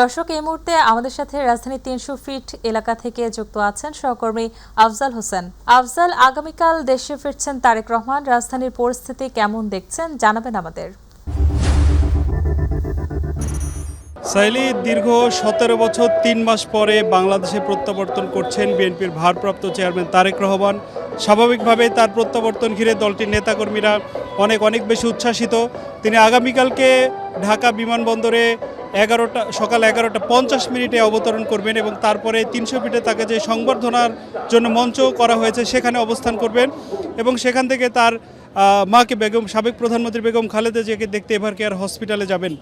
দর্শক, এই মুহূর্তে আমাদের সাথে রাজধানী ৩০০ ফিট এলাকা থেকে যুক্ত আছেন সহকর্মী আফজাল হোসেন। আফজাল, আগামীকাল দেশে ফিরছেন তারেক রহমান, রাজধানীর পরিস্থিতি কেমন দেখছেন জানাবেন আমাদের। সাইলি দীর্ঘ ১৭ বছর ৩ মাস পরে বাংলাদেশে প্রত্যাবর্তন করছেন বিএনপির ভারপ্রাপ্ত চেয়ারম্যান তারেক রহমান। স্বাভাবিকভাবে তার প্রত্যাবর্তন ঘিরে দলটির নেতাকর্মীরা অনেক বেশি উচ্ছ্বাসিত। তিনি আগামীকালকে ঢাকা বিমানবন্দরে সকাল 11টা 50 অবতরণ করবেন এবং তারপরে ৩০০ ফিটে তাকে যে সংবর্ধনার জন্য মঞ্চ করা হয়েছে সেখানে অবস্থান করবেন এবং সেখান থেকে তার মাকে সাবেক প্রধানমন্ত্রী বেগম খালেদা জিয়াকে দেখতে এভারকেয়ার হসপিটালে যাবেন,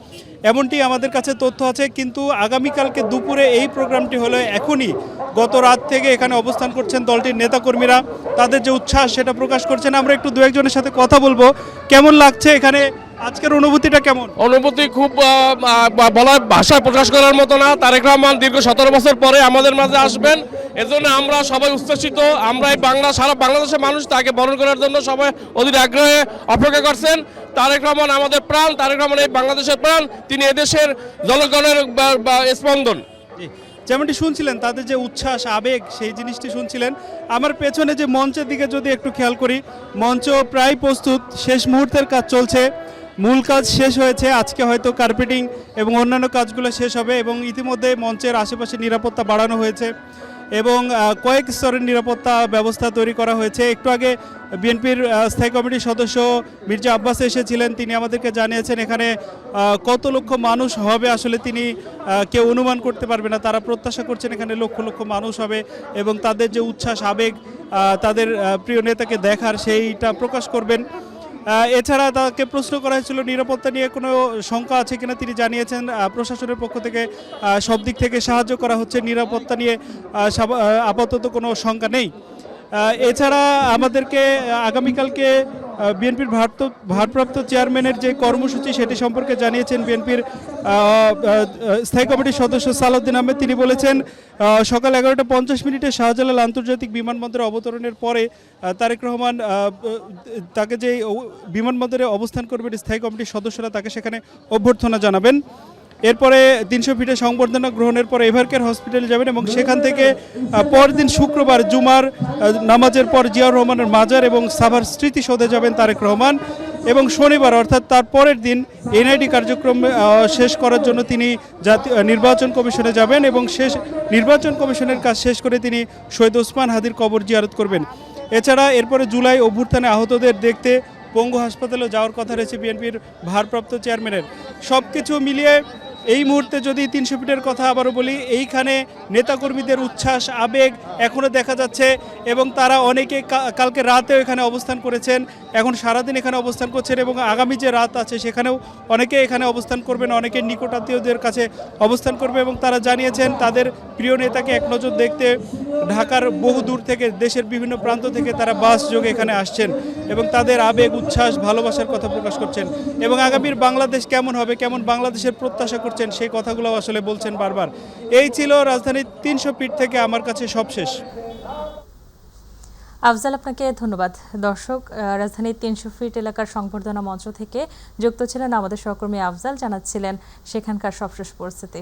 এমনটি আমাদের কাছে তথ্য আছে। কিন্তু আগামীকালকে দুপুরে এই প্রোগ্রামটি হলো এখনই গত রাত থেকে এখানে অবস্থান করছেন দলটির নেতাকর্মীরা, তাদের যে উচ্ছ্বাস সেটা প্রকাশ করছেন। আমরা একটু দু একজনের সাথে কথা বলবো, কেমন লাগছে এখানে, আজকের অনুভূতিটা কেমন? অনুভূতি খুব বলার ভাষায় প্রকাশ করার মতো না। তারেক রহমান দীর্ঘ ১৭ বছর পরে আমাদের মাঝে আসবেন, এজন্য আমরা সবাই উচ্ছ্বসিত। আমরা এই সারা বাংলাদেশের মানুষ তাকে বরণ করার জন্য সবাই অধীর আগ্রহে অপেক্ষা করছেন। তারেক রহমান আমাদের প্রাণ, তারেক রহমান এই বাংলাদেশের প্রাণ, তিনি এদেশের জনগণের স্পন্দন। যেমনটি শুনছিলেন তাদের যে উচ্ছ্বাস আবেগ সেই জিনিসটি শুনছিলেন। আমার পেছনে যে মঞ্চের দিকে যদি একটু খেয়াল করি, মঞ্চ প্রায় প্রস্তুত, শেষ মুহূর্তের কাজ চলছে। মূল কাজ শেষ হয়েছে, আজকে হয়তো কার্পেটিং এবং অন্যান্য কাজগুলো শেষ হবে এবং ইতিমধ্যে মঞ্চের আশেপাশে নিরাপত্তা বাড়ানো হয়েছে এবং কয়েক স্তরের নিরাপত্তা ব্যবস্থা তৈরি করা হয়েছে। একটু আগে বিএনপির স্থায়ী কমিটির সদস্য মির্জা আব্বাস এসেছিলেন, তিনি আমাদেরকে জানিয়েছেন এখানে কত লক্ষ মানুষ হবে আসলে তিনি কেউ অনুমান করতে পারবে না। তারা প্রত্যাশা করছেন এখানে লক্ষ লক্ষ মানুষ হবে এবং তাদের যে উচ্ছ্বাস আবেগ তাদের প্রিয় নেতাকে দেখার সেইটা প্রকাশ করবেন। এছাড়া তাকে প্রশ্ন করা হয়েছিল নিরাপত্তা নিয়ে কোনো শঙ্কা আছে কিনা, তিনি জানিয়েছেন প্রশাসনের পক্ষ থেকে সব দিক থেকে সাহায্য করা হচ্ছে, নিরাপত্তা নিয়ে আপাতত কোনো শঙ্কা নেই। এছাড়া আমাদেরকে আগামীকালকে বিএনপির ভারপ্রাপ্ত চেয়ারম্যানের যে কর্মসূচি সেটি সম্পর্কে জানিয়েছেন বিএনপির স্থায়ী কমিটির সদস্য সালাউদ্দিন আহমেদ। তিনি বলেছেন সকাল 11টা 50 শাহজালাল আন্তর্জাতিক বিমানবন্দরে অবতরণের পরে তারেক রহমান তাকে যে বিমানবন্দরে অবস্থান করবেন স্থায়ী কমিটির সদস্যরা তাকে সেখানে অভ্যর্থনা জানাবেন। এরপরে ৩০০ ফিটে সংবর্ধনা গ্রহণের পর এভারকেয়ার হসপিটালে যাবেন এবং সেখান থেকে পরদিন শুক্রবার জুমার নামাজের পর জিয়াউর রহমানের মাজার এবং সাভার স্মৃতিসৌধে যাবেন তারেক রহমান এবং শনিবার অর্থাৎ তার পরের দিন এনআইডি কার্যক্রম শেষ করার জন্য তিনি জাতীয় নির্বাচন কমিশনে যাবেন এবং নির্বাচন কমিশনের কাজ শেষ করে তিনি শহীদ ওসমান হাদির কবর জিয়ারত করবেন। এছাড়া এরপরে জুলাই অভ্যুত্থানে আহতদের দেখতে পঙ্গু হাসপাতালে যাওয়ার কথা রয়েছে বিএনপির ভারপ্রাপ্ত চেয়ারম্যানের। সব কিছু মিলিয়ে এই মুহূর্তে যদি ৩০০ ফিটের কথা আবারও বলি, এইখানে নেতাকর্মীদের উচ্ছ্বাস আবেগ এখনও দেখা যাচ্ছে এবং তারা অনেকে কালকে রাতেও এখানে অবস্থান করেছেন, এখন সারাদিন এখানে অবস্থান করছেন এবং আগামী যে রাত আছে সেখানেও অনেকে এখানে অবস্থান করবেন, অনেকে নিকটাত্মীয়দের কাছে অবস্থান করবে এবং তারা জানিয়েছেন তাদের প্রিয় নেতাকে এক নজর দেখতে ঢাকার বহু দূর থেকে দেশের বিভিন্ন প্রান্ত থেকে তারা বাস যোগে এখানে আসছেন এবং তাদের আবেগ উচ্ছ্বাস ভালোবাসার কথা প্রকাশ করছেন এবং আগামীর বাংলাদেশ কেমন হবে, কেমন বাংলাদেশের প্রত্যাশা করছেন সেই কথাগুলো আসলে বলছেন বারবার। এই ছিল রাজধানীর ৩০০ ফিট থেকে আমার কাছে সবশেষ। আফজাল, আপনাকে ধন্যবাদ। দর্শক, রাজধানীর ৩০০ ফিট এলাকার সংবর্ধনা মঞ্চ থেকে যুক্ত ছিলেন আমাদের সহকর্মী আফজাল, জানাচ্ছিলেন সেখানকার সবশেষ পরিস্থিতি।